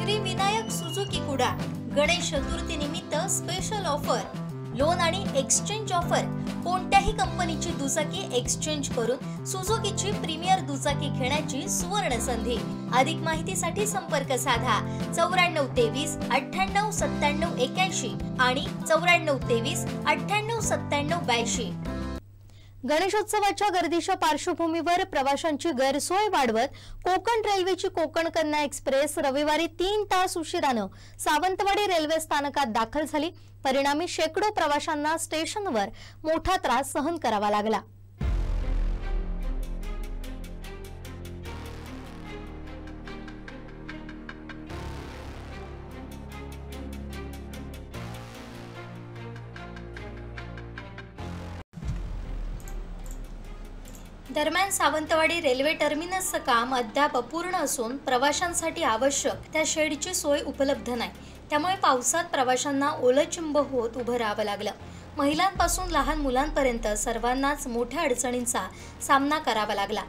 Shri Vinayak Suzuki Kudal Ganesh Chaturthi निमित्त special offer, loan आणि exchange offer. कोणत्याही कंपनीची दुचाकी एक्सचेंज करून सुझुकीची प्रीमियर दुचाकी घेण्याची सुवर्ण संधी। अधिक माहितीसाठी संपर्क साधा 9423 98 97 81 आणि 9423 98 97 82। गणेशोत्सवाच्या गर्दीच्या पार्श्वभूमीवर प्रवाशांची गैरसोय वाढवत कोकण रेल्वेची कोकण कन्या एक्सप्रेस रविवारी 3 तास उशिराने सावंतवाडी रेल्वे स्थानकात दाखल झाली। परिणामी शेकडो प्रवाशांना स्टेशनवर मोठा त्रास सहन करावा लागला। दरम्यान सावंतवाडी रेल्वे टर्मिनसचं काम अद्याप अपूर्ण असून प्रवाशांसाठी आवश्यक त्या शेडची सोय उपलब्ध नाही। त्यामुळे पावसात प्रवाशांना ओलचिंब होत उभं राहावं लागलं। महिलांपासून लहान मुलांपर्यंत सर्वांनाच मोठ्या अडचणींचा सामना करावा लागला।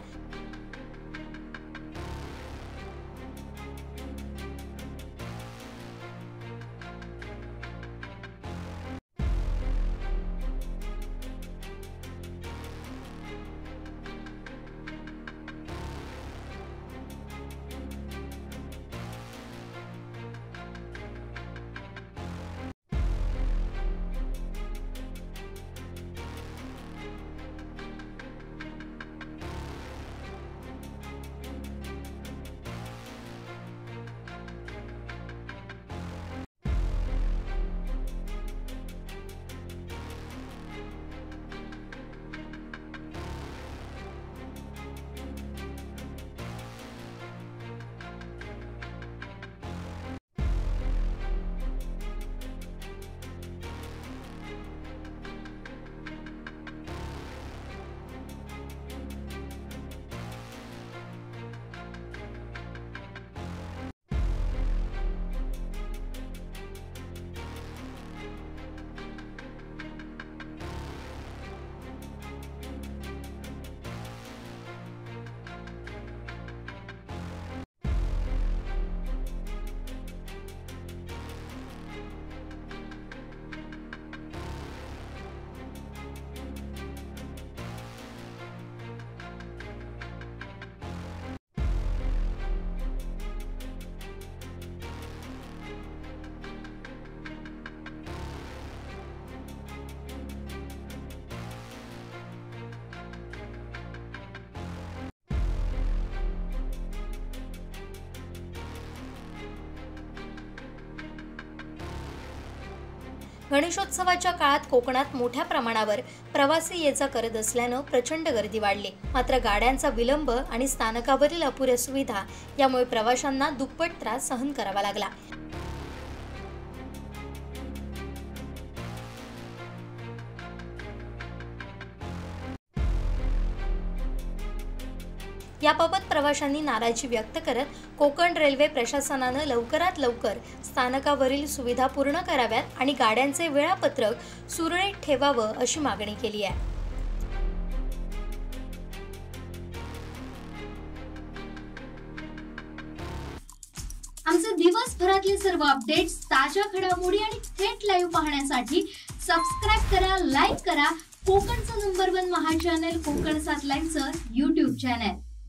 गणेशोत्सवाच्या काळात कोकणात मोठ्या प्रमाणावर प्रवासी ये-जा करत असल्याने प्रचंड गर्दी वाढली। मात्र गाड्यांचा विलंब आणि स्थानकावरील अपुऱ्या सुविधा यामुळे प्रवाशांना दुप्पट त्रास सहन करावा लागला। याबाबत प्रवाशांनी नाराजी व्यक्त करत कोकण रेल्वे प्रशासनाने लवकरात लवकर स्थानकावरील सुविधा पूर्ण कराव्यात आणि गाड्यांचे वेळापत्रक सुरळीत ठेवावं अशी मागणी केली आहे। आमचे दिवसभरातले सर्व अपडेट्स, ताज्या घडामोडी आणि थेट लाईव्ह पाहण्यासाठी सबस्क्राइब करा, लाईक करा कोकणचं नंबर 1 महा चॅनल कोकण 7 लाईव्हचं YouTube चॅनल।